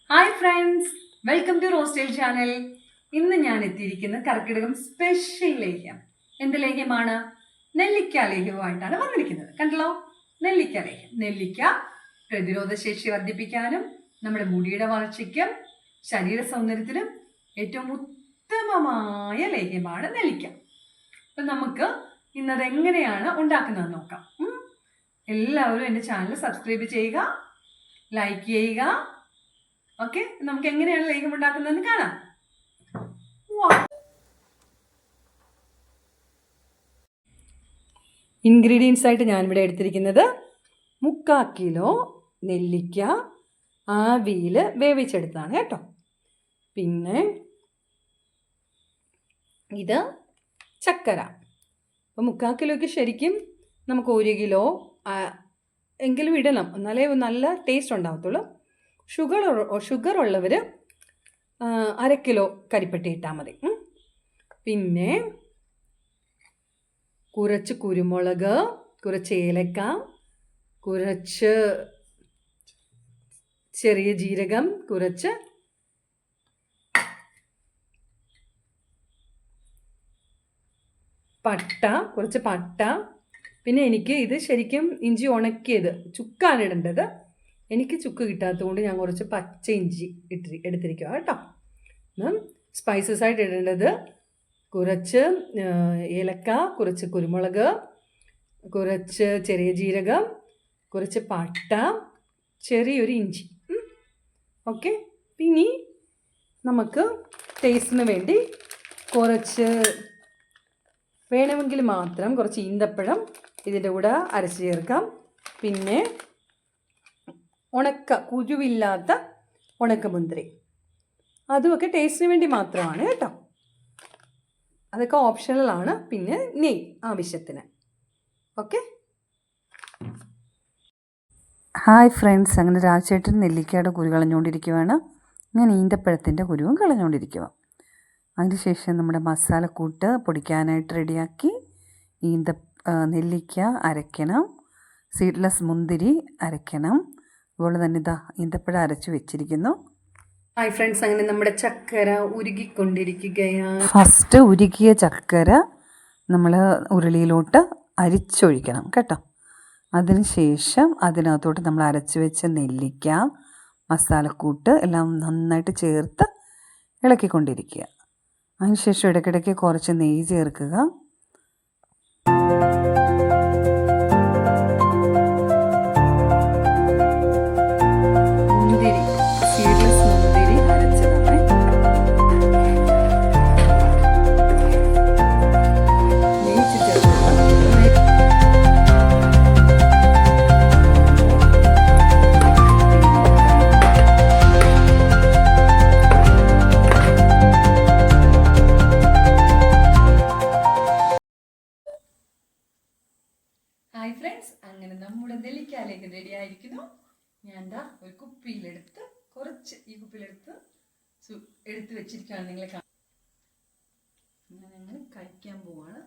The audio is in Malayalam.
Hi friends, welcome to Rostyle channel. ഇന്ന് ഞാൻ എത്തിയിരിക്കുന്ന കർക്കിടകം സ്പെഷ്യൽ ലേഹ്യം. എന്ത് ലേഹ്യമാണ്? നെല്ലിക്ക ലേഹ്യവുമായിട്ടാണ് വന്നിരിക്കുന്നത്. കണ്ടല്ലോ, നെല്ലിക്ക ലേഹ്യം. നെല്ലിക്ക പ്രതിരോധ ശേഷി വർദ്ധിപ്പിക്കാനും നമ്മുടെ മുടിയുടെ വളർച്ചയ്ക്കും ശരീര സൗന്ദര്യത്തിനും ഏറ്റവും ഉത്തമമായ ലേഹ്യമാണ് നെല്ലിക്ക. അപ്പം നമുക്ക് ഇന്നത് എങ്ങനെയാണ് ഉണ്ടാക്കുന്നത് നോക്കാം. എല്ലാവരും എൻ്റെ ചാനൽ സബ്സ്ക്രൈബ് ചെയ്യുക, ലൈക്ക് ചെയ്യുക. ഓക്കെ, നമുക്ക് എങ്ങനെയാണ് ലേഹ്യം ഉണ്ടാക്കുന്നതെന്ന് കാണാം. ഇൻഗ്രീഡിയൻസ് ആയിട്ട് ഞാനിവിടെ എടുത്തിരിക്കുന്നത് 3/4 കിലോ നെല്ലിക്ക ആവിയിൽ വേവിച്ചെടുത്താണ് കേട്ടോ. പിന്നെ ഇത് ചക്കര. അപ്പോൾ 3/4 കിലോയ്ക്ക് ശരിക്കും നമുക്ക് 1 കിലോ എങ്കിലും ഇടണം, എന്നാലേ നല്ല ടേസ്റ്റ് ഉണ്ടാകത്തുള്ളൂ. ഷുഗർ ഉള്ളവർ 1/2 കിലോ കരിപ്പെട്ടി ഇട്ടാൽ മതി. പിന്നെ കുറച്ച് കുരുമുളക്, കുറച്ച് ഏലക്ക, കുറച്ച് ചെറിയ ജീരകം, കുറച്ച് പട്ട. പിന്നെ എനിക്ക് ഇത് ശരിക്കും ഇഞ്ചി ഉണക്കിയത് ചുക്കാണ് ഇടേണ്ടത്. എനിക്ക് ചുക്ക് കിട്ടാത്തതുകൊണ്ട് ഞാൻ കുറച്ച് പച്ച ഇഞ്ചി എടുത്തിരിക്കുക കേട്ടോ. സ്പൈസസ് ആയിട്ട് ഇടേണ്ടത് കുറച്ച് ഏലക്ക, കുറച്ച് കുരുമുളക്, കുറച്ച് ചെറിയ ജീരകം, കുറച്ച് പട്ട, ചെറിയൊരു ഇഞ്ചി. ഓക്കെ, പിന്നെ നമുക്ക് ടേസ്റ്റിന് വേണ്ടി കുറച്ച് വേണമെങ്കിൽ മാത്രം കുറച്ച് ഈന്തപ്പഴം ഇതിൻ്റെ കൂടെ അരച്ച് ചേർക്കാം. പിന്നെ കുരുവില്ലാത്ത ഉണക്കമുന്തിരി, അതുമൊക്കെ ടേസ്റ്റിന് വേണ്ടി മാത്രമാണ് കേട്ടോ. അതൊക്കെ ഓപ്ഷണലാണ്. പിന്നെ നെയ്യ് ആവശ്യത്തിന്. ഓക്കെ. ഹായ് ഫ്രണ്ട്സ്, അങ്ങനെ രാജേട്ടൻ നെല്ലിക്കയുടെ കുരു കളഞ്ഞുകൊണ്ടിരിക്കുകയാണ്. ഞാൻ ഈന്തപ്പഴത്തിൻ്റെ കുരുവും കളഞ്ഞുകൊണ്ടിരിക്കുക. അതിനുശേഷം നമ്മുടെ മസാലക്കൂട്ട് പൊടിക്കാനായിട്ട് റെഡിയാക്കി. നെല്ലിക്ക അരയ്ക്കണം, സീഡ്ലെസ് മുന്തിരി അരയ്ക്കണം. അതുപോലെ തന്നെ ഇതാ ഈന്തപ്പഴം അരച്ച് വെച്ചിരിക്കുന്നു. ഹായ് ഫ്രണ്ട്സ്, അങ്ങനെ നമ്മുടെ ചക്കര ഉരുകിക്കൊണ്ടിരിക്കുകയാണ്. ഫസ്റ്റ് ഉരുകിയ ചക്കര നമ്മൾ ഉരുളിയിലോട്ട് അരിച്ചൊഴിക്കണം കേട്ടോ. അതിനുശേഷം അതിനകത്തോട്ട് നമ്മൾ അരച്ച് വെച്ച നെല്ലിക്ക, മസാലക്കൂട്ട് എല്ലാം നന്നായിട്ട് ചേർത്ത് ഇളക്കിക്കൊണ്ടിരിക്കുക. അതിനുശേഷം ഇടയ്ക്കിടയ്ക്ക് കുറച്ച് നെയ്യ് ചേർക്കുക. ഹായ് ഫ്രണ്ട്സ്, അങ്ങനെ നമ്മുടെ നെല്ലിക്കാലേക്ക് റെഡി ആയിരിക്കുന്നു. ഞാൻ എന്താ ഒരു കുപ്പിയിലെടുത്ത് എടുത്ത് വെച്ചിരിക്കുകയാണ്. നിങ്ങളെ ഞാൻ അങ്ങനെ കഴിക്കാൻ പോവാണ്.